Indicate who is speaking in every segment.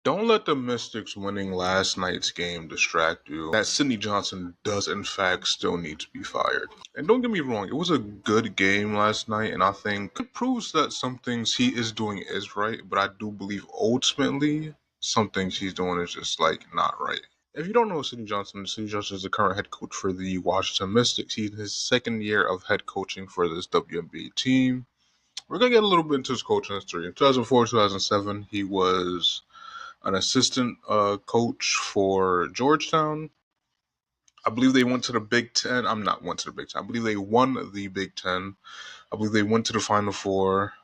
Speaker 1: Don't let the Mystics winning last night's game distract you. That Sidney Johnson does, in fact, still need to be fired. And don't get me wrong, it was a good game last night, and I think it proves that some things he is doing is right, but I do believe ultimately some things he's doing is just like not right. If you don't know Sidney Johnson is the current head coach for the Washington Mystics. He's in his second year of head coaching for this WNBA team. We're going to get a little bit into his coaching history. In 2004, 2007, he was an assistant coach for Georgetown. I believe they went to the Big Ten. I'm not went to the Big Ten. I believe they won the Big Ten. I believe they went to the Final Four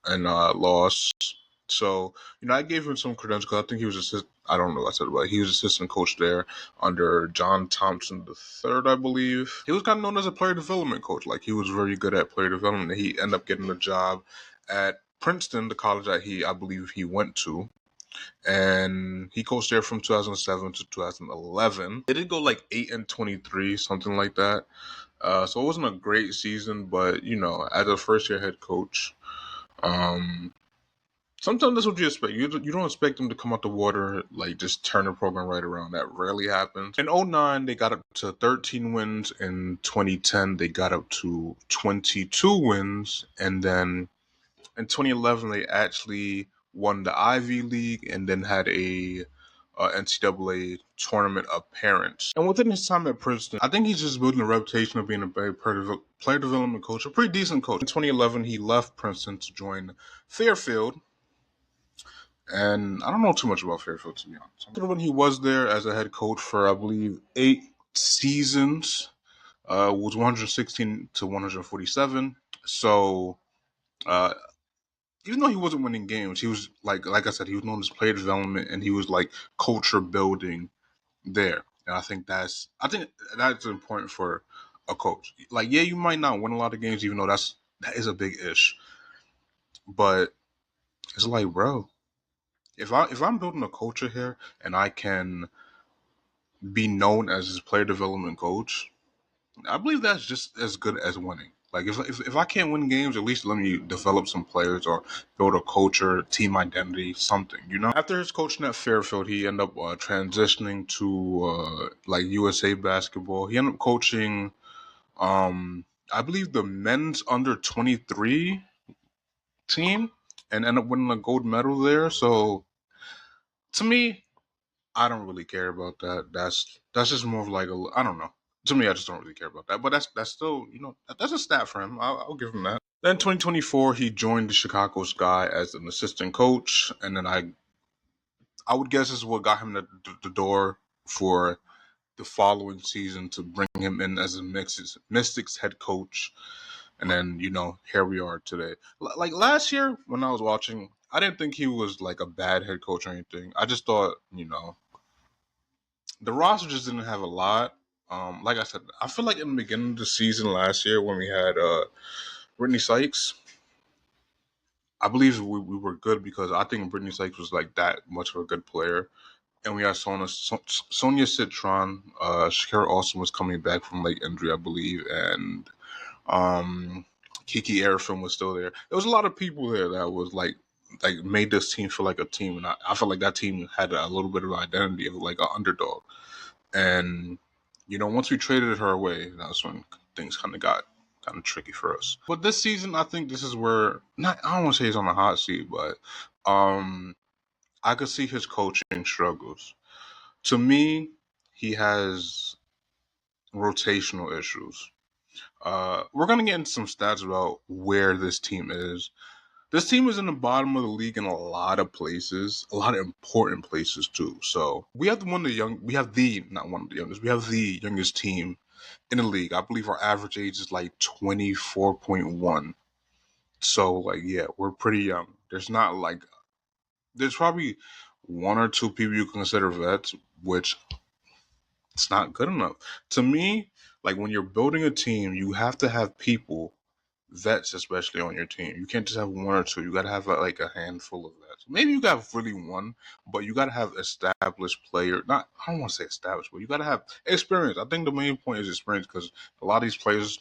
Speaker 1: and lost. So, I gave him some credentials because I think he was assistant. I don't know what I said, but he was assistant coach there under John Thompson III, I believe. He was kind of known as a player development coach. Like, he was very good at player development. He ended up getting a job at Princeton, the college that I believe he went to. And he coached there from 2007 to 2011. They did go like 8-23, something like that. So it wasn't a great season, but as a first year head coach, sometimes that's what you expect. You don't expect them to come out the water, like just turn the program right around. That rarely happens. In 2009, they got up to 13 wins. In 2010, they got up to 22 wins. And then in 2011, they actually won the Ivy League and then had a NCAA tournament appearance. And within his time at Princeton, I think he's just building a reputation of being a very player development coach, a pretty decent coach. In 2011, he left Princeton to join Fairfield. And I don't know too much about Fairfield, to be honest. When he was there as a head coach for, I believe, 8 seasons, was 116 to 147. So, even though he wasn't winning games, he was like I said, he was known as player development, and he was like culture building there. And I think that's important for a coach. Like, yeah, you might not win a lot of games, even though that is a big ish. But it's like, bro, if I'm building a culture here and I can be known as his player development coach, I believe that's just as good as winning. Like, if I can't win games, at least let me develop some players or build a culture, team identity, something. After his coaching at Fairfield, he ended up transitioning to like USA basketball. He ended up coaching, I believe, the men's under-23 team, and ended up winning a gold medal there. So, to me, I don't really care about that. That's just more of like I don't know. To me, I just don't really care about that. But that's still, that's a stat for him. I'll give him that. Then 2024, he joined the Chicago Sky as an assistant coach, and then I would guess this is what got him the door for the following season to bring him in as a Mystics head coach. And then, here we are today. Like last year when I was watching, I didn't think he was like a bad head coach or anything. I just thought, the roster just didn't have a lot. Like I said, I feel like in the beginning of the season last year when we had Brittany Sykes, I believe we were good because I think Brittany Sykes was like that much of a good player. And we had Sonia Citron. Shakira Austin was coming back from like injury, I believe. And Kiki Arifin was still there. There was a lot of people there that was like made this team feel like a team. And I felt like that team had a little bit of identity of like an underdog. And, once we traded her away, that's when things kind of got kind of tricky for us. But this season, I think this is where, I don't want to say he's on the hot seat, but I could see his coaching struggles. To me, he has rotational issues. We're going to get into some stats about where this team is. This team is in the bottom of the league in a lot of places, a lot of important places too. So we have not one of the youngest, we have the youngest team in the league. I believe our average age is like 24.1. So like, yeah, we're pretty young. There's probably one or two people you can consider vets, which it's not good enough. To me, like when you're building a team, you have to have people, vets especially, on your team. You can't just have one or two. You got to have like a handful of vets. Maybe you got really one, but you got to have established player. I don't want to say established, but you got to have experience. I think the main point is experience because a lot of these players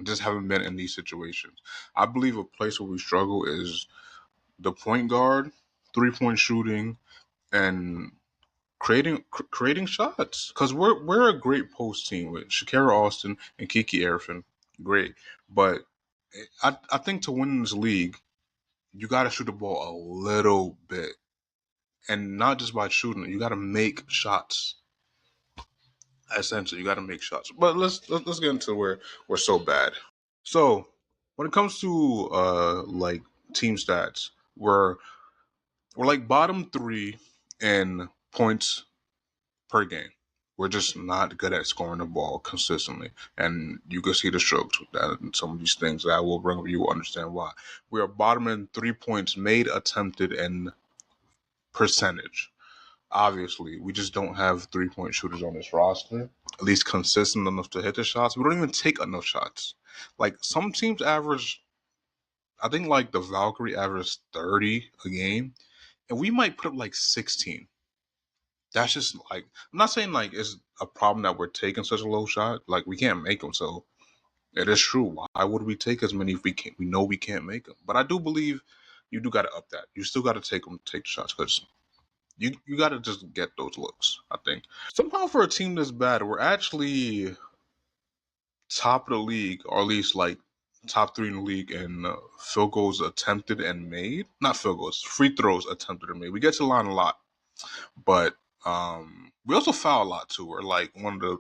Speaker 1: just haven't been in these situations. I believe a place where we struggle is the point guard, 3-point shooting, and creating shots, because we're a great post team with Shakira Austin and Kiki Arifin, great. But I think to win this league, you got to shoot the ball a little bit, and not just by shooting. You got to make shots. Essentially, you got to make shots. But let's get into where we're so bad. So when it comes to like team stats, we're like bottom three in points per game. We're just not good at scoring the ball consistently. And you can see the strokes with that and some of these things that I will bring up. You will understand why. We are bottom in 3 points made, attempted, and percentage. Obviously, we just don't have 3-point shooters on this roster, at least consistent enough to hit the shots. We don't even take enough shots. Like some teams average, I think like the Valkyrie averaged 30 a game, and we might put up like 16. That's just like, I'm not saying like it's a problem that we're taking such a low shot. Like we can't make them, so it is true. Why would we take as many if we can't? We know we can't make them. But I do believe you do got to up that. You still got to take the shots, because you got to just get those looks. I think somehow for a team this bad, we're actually top of the league, or at least like top three in the league in field goals attempted and made. Not field goals, free throws attempted and made. We get to the line a lot, but we also foul a lot too. We're like one of the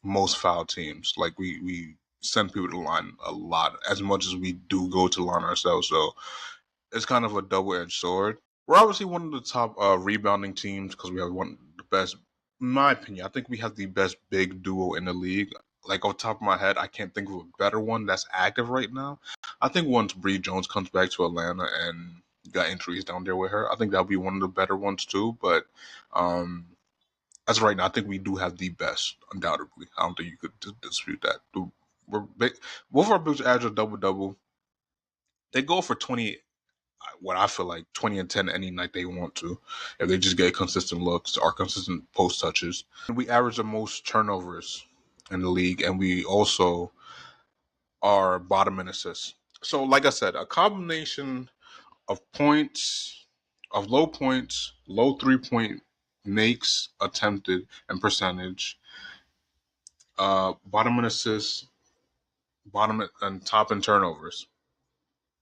Speaker 1: most foul teams. Like we send people to the line a lot, as much as we do go to the line ourselves. So it's kind of a double-edged sword. We're obviously one of the top rebounding teams, because we have one of the best, in my opinion. I think we have the best big duo in the league. Like off the top of my head, I can't think of a better one that's active right now. I think once Bree Jones comes back to Atlanta and got injuries down there with her, I think that'll be one of the better ones too. But as of right now, I think we do have the best, undoubtedly. I don't think you could dispute that. We're big. Both of our bigs average a double double. They go for 20, what I feel like 20 and 10 any night they want to, if they just get consistent looks or consistent post touches. And we average the most turnovers in the league, and we also are bottom in assists. So, like I said, a combination of points, of low points, low 3-point makes attempted and percentage, bottom in assists, bottom and top in turnovers.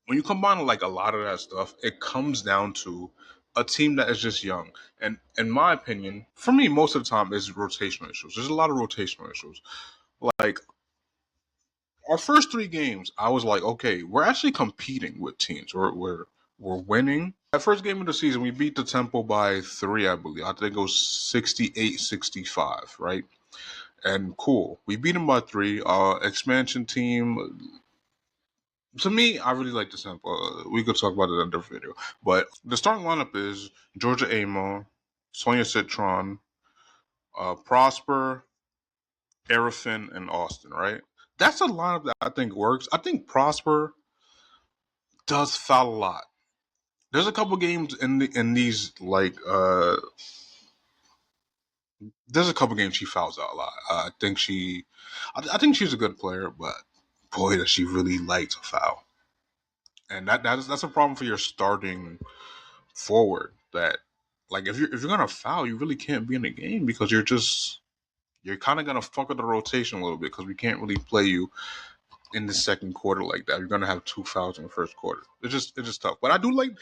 Speaker 1: When you combine like a lot of that stuff, it comes down to a team that is just young. And in my opinion, for me, most of the time is rotational issues. There's a lot of rotational issues. Like our first 3 games, I was like, okay, we're actually competing with teams. We're winning. That first game of the season, we beat the Temple by 3, I believe. I think it was 68-65, right? And cool. We beat them by 3. Expansion team, to me, I really like the sample. We could talk about it in a different video. But the starting lineup is Georgia Amon, Sonia Citron, Prosper, Arifin, and Austin, right? That's a lineup that I think works. I think Prosper does foul a lot. There's a couple games in these like there's a couple games she fouls out a lot. I think she's a good player, but boy, does she really like to foul. And that's a problem for your starting forward. That like if you're gonna foul, you really can't be in the game, because you're kind of gonna fuck with the rotation a little bit, because we can't really play you in the second quarter like that. You're gonna have 2 fouls in the first quarter. It's just tough. But I do like,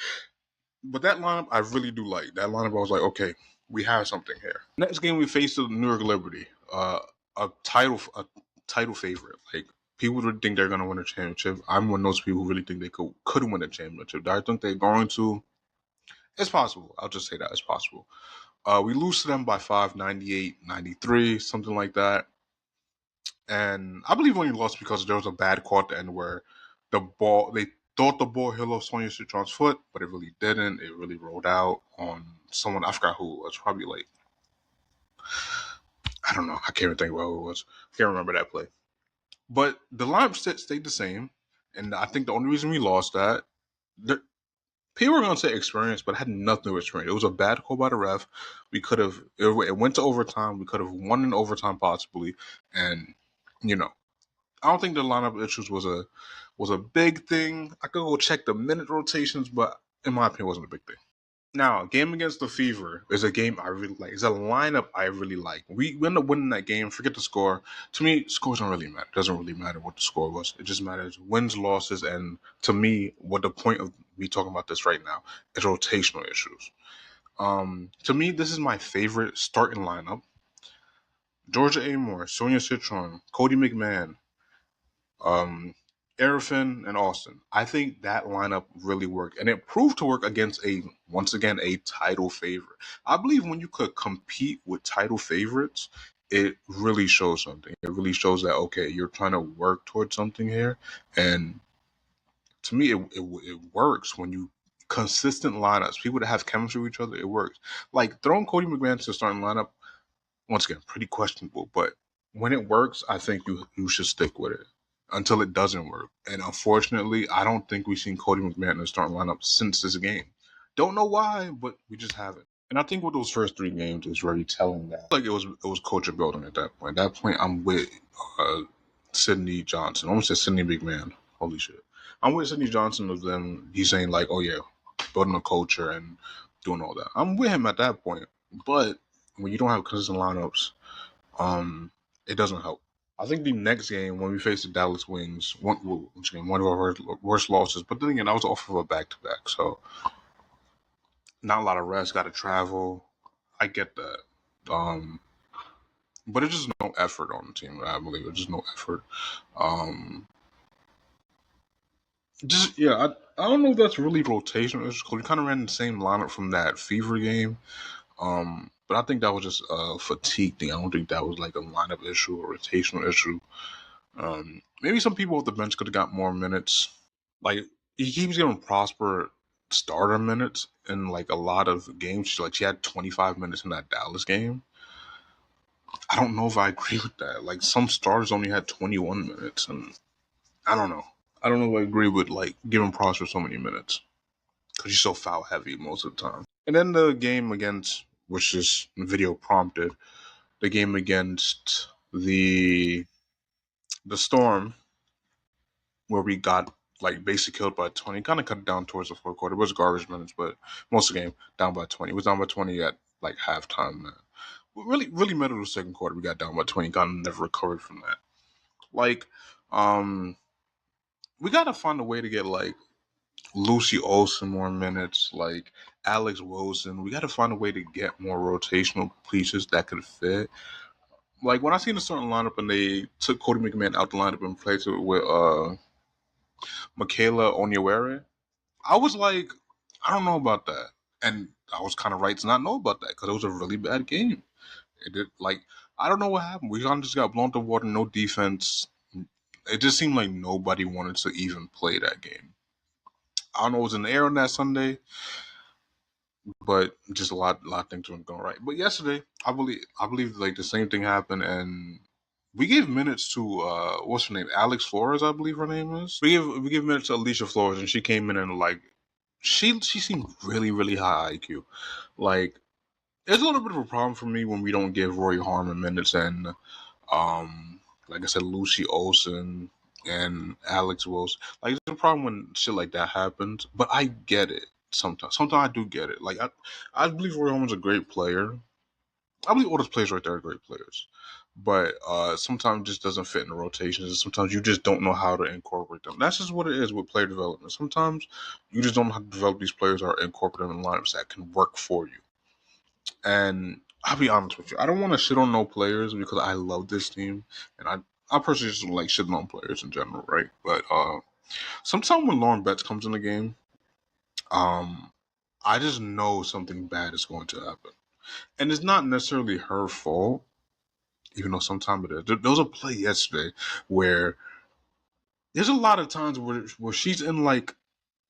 Speaker 1: but that lineup I really do like. That lineup I was like, okay, we have something here. Next game we faced the New York Liberty, a title favorite. Like people really think they're gonna win a championship. I'm one of those people who really think they could win a championship. I think they're going to. It's possible. I'll just say that it's possible. We lose to them by 5, 98-93, something like that. And I believe we only lost because there was a bad call at the end where they thought the ball hit off Sonia Citron's foot, but it really didn't. It really rolled out on someone. I forgot who it was. Probably like, I don't know. I can't even think about who it was. I can't remember that play. But the lineup stayed the same. And I think the only reason we lost that, people were going to say experience, but it had nothing to do with experience. It was a bad call by the ref. We could have, it went to overtime. We could have won in overtime possibly. And, I don't think the lineup issues was a big thing. I could go check the minute rotations, but in my opinion, it wasn't a big thing. Now, game against the Fever is a game I really like. It's a lineup I really like. We end up winning that game. Forget the score. To me, scores don't really matter. It doesn't really matter what the score was. It just matters wins, losses, and to me, what the point of me talking about this right now is rotational issues. To me, this is my favorite starting lineup. Georgia Amore, Sonia Citron, Cody McMahon, um, Arifin, and Austin. I think that lineup really worked, and it proved to work against once again a title favorite. I believe when you could compete with title favorites, it really shows something. It really shows that okay, you're trying to work towards something here, and to me, it works when you consistent lineups, people that have chemistry with each other. It works. Like throwing Cody McMahon to the starting lineup once again, pretty questionable. But when it works, I think you should stick with it until it doesn't work. And unfortunately, I don't think we've seen Cody McMahon in the starting lineup since this game. Don't know why, but we just haven't. And I think with those first three games is very telling that. Like it was culture building at that point. At that point, I'm with Sydney Johnson. I almost said Sydney McMahon. Holy shit. I'm with Sydney Johnson of them. He's saying like, oh yeah, building a culture and doing all that. I'm with him at that point. But when you don't have consistent lineups, it doesn't help. I think the next game when we face the Dallas Wings, one of our worst losses. But then again, I was off of a back to back, so not a lot of rest. Got to travel. I get that. Um, but it's just no effort on the team. I believe it's just no effort. Um, just yeah, I don't know if that's really rotational. It's cool. We kind of ran the same lineup from that Fever game. But I think that was just a fatigue thing. I don't think that was like a lineup issue or rotational issue. Maybe some people off the bench could have got more minutes. Like he keeps giving Prosper starter minutes in like a lot of games. Like she had 25 minutes in that Dallas game. I don't know if I agree with that. Like some starters only had 21 minutes, and I don't know. I don't know if I agree with like giving Prosper so many minutes because he's so foul heavy most of the time. And then the game against, which is video prompted, the game against the Storm, where we got like basically killed by 20, kind of cut it down towards the fourth quarter. It was garbage minutes, but most of the game down by 20. It was down by 20 at like halftime. Man. Really, really middle of the second quarter, we got down by 20. Kind of never recovered from that. Like, we gotta find a way to get like Lucy Olson more minutes, like Alex Wilson. We gotta find a way to get more rotational pieces that could fit. Like when I seen the starting lineup and they took Cody McMahon out the lineup and replaced it with Michaela Onyewere, I was like, I don't know about that, and I was kind of right to not know about that because it was a really bad game. It did like I don't know what happened. We kind of just got blown to water, no defense. It just seemed like nobody wanted to even play that game. I don't know what was in the air on that Sunday, but just a lot of things weren't going right. But yesterday, I believe like the same thing happened, and we gave minutes to what's her name, Alex Flores, I believe her name is. We gave minutes to Alicia Flores, and she came in and like she seemed really really high IQ. Like it's a little bit of a problem for me when we don't give Roy Harmon minutes and like I said, Lucy Olson and Alex Wilson. Like it's a problem when shit like that happens, but I get it sometimes. Sometimes I do get it. Like I believe Roy Harmon's a great player. I believe all those players right there are great players. But sometimes it just doesn't fit in the rotations. And sometimes you just don't know how to incorporate them. That's just what it is with player development. Sometimes you just don't know how to develop these players or incorporate them in lineups that can work for you. And I'll be honest with you, I don't want to shit on no players because I love this team, and I personally just don't like shitting on players in general, right? But sometimes when Lauren Betts comes in the game, um, I just know something bad is going to happen, and it's not necessarily her fault, even though sometimes it is. There was a play yesterday where there's a lot of times where she's in like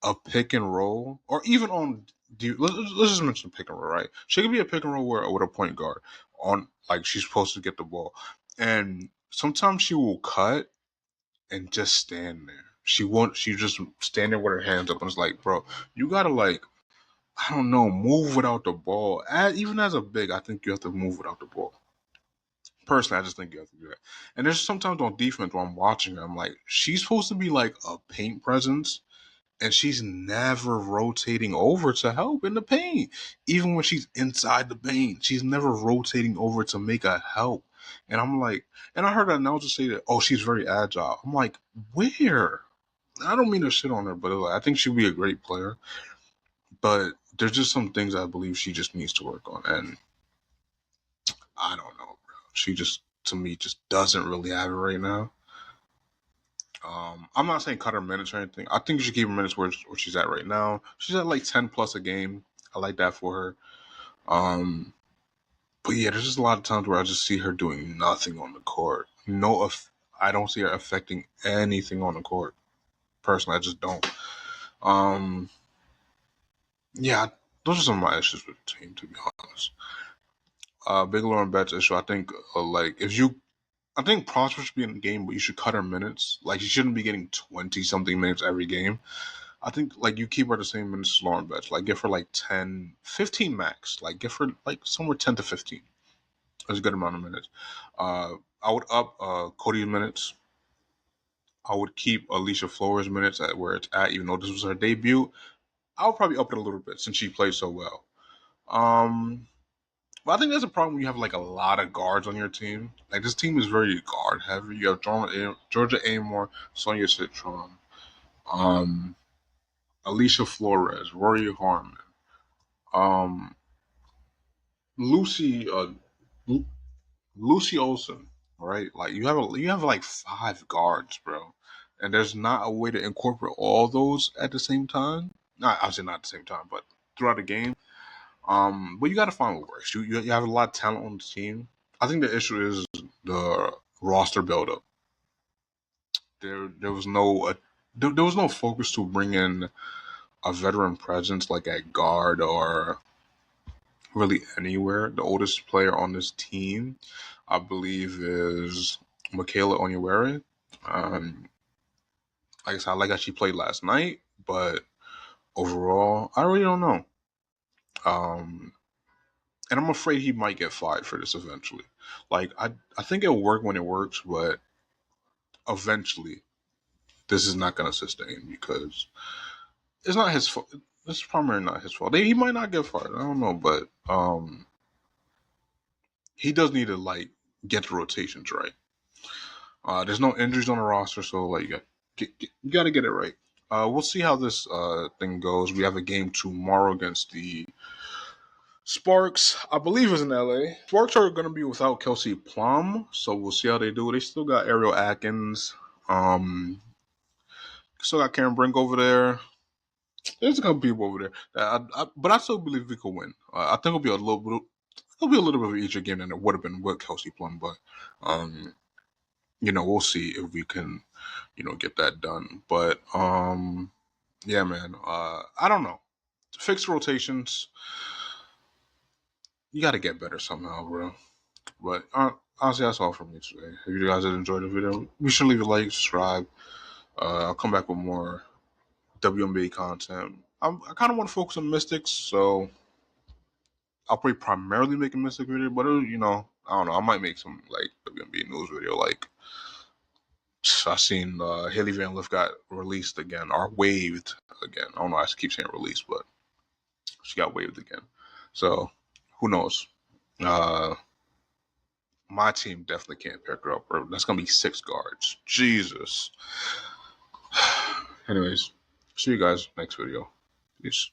Speaker 1: a pick and roll, or even on. Let's just mention pick and roll, right? She could be a pick and roll with a point guard on, like she's supposed to get the ball, and sometimes she will cut and just stand there. She just stand there with her hands up, and it's like, bro, you gotta like, I don't know, move without the ball. Even as a big, I think you have to move without the ball. Personally, I just think you have to do that. And there's sometimes on defense where I'm watching her, I'm like, she's supposed to be like a paint presence, And she's never rotating over to help in the paint. Even when she's inside the paint, she's never rotating over to make a help. And I'm like, and I heard an announcer say that, oh, she's very agile. I'm like, where? I don't mean to shit on her, but like, I think she'll be a great player. But there's just some things I believe she just needs to work on. And I don't know, bro. She just, to me, just doesn't really have it right now. I'm not saying cut her minutes or anything. I think you should keep her minutes where she's at right now. She's at like 10 plus a game. I like that for her. Um, but yeah, there's just a lot of times where I just see her doing nothing on the court. I don't see her affecting anything on the court. Personally, I just don't. Um, yeah, those are some of my issues with the team, to be honest. Bigelow and Betts issue, I think, like, I think Prosper should be in the game, but you should cut her minutes. Like, she shouldn't be getting 20 something minutes every game. I think like you keep her the same minutes as Lauren Betts. Like give her like 10, 15 max. Like give her like somewhere 10 to 15. That's a good amount of minutes. I would up Cody's minutes. I would keep Alicia Flores' minutes at where it's at, even though this was her debut. I would probably up it a little bit since she played so well. Um, but I think there's a problem when you have like a lot of guards on your team. Like this team is very guard heavy. You have Georgia Amore, Sonia Citron, um, Alicia Flores, Rory Harmon. Um, Lucy, Lucy Olson, right? Like you have like five guards, bro, and there's not a way to incorporate all those at the same time. Not obviously not at the same time, but throughout the game. But you got to find what works. You have a lot of talent on the team. I think the issue is the roster buildup. There was no there was no focus to bring in a veteran presence like at guard or really anywhere. The oldest player on this team, I believe, is Michaela Onyewerre. Um, like I said, I like how she played last night, but overall, I really don't know. Um, and I'm afraid he might get fired for this eventually. Like I think it'll work when it works, but eventually, this is not going to sustain because it's not his fault. It's primarily not his fault. He might not get fired. I don't know, but he does need to like get the rotations right. There's no injuries on the roster, so like you got to get it right. We'll see how this thing goes. We have a game tomorrow against the Sparks. I believe it's in LA. Sparks are going to be without Kelsey Plum, so we'll see how they do. They still got Ariel Atkins. Um, Still got Karen Brink over there. There's a couple people over there, but I still believe we could win. I think it'll be a little bit of an easier game than it would have been with Kelsey Plum, but um, we'll see if we can, get that done. But yeah, man, I don't know. Fixed rotations, you got to get better somehow, bro. But honestly, that's all from me today. If you guys did enjoy the video, be sure to leave a like, subscribe. I'll come back with more WNBA content. I kind of want to focus on Mystics, so I'll probably primarily make a Mystic video, but I don't know. I might make some like WNBA news video, like I seen Haley Van Lith got released again or waived again. I don't know. I keep saying released, but she got waived again. So who knows? Uh, my team definitely can't pick her up, bro. That's gonna be 6 guards. Jesus. Anyways, see you guys next video. Peace.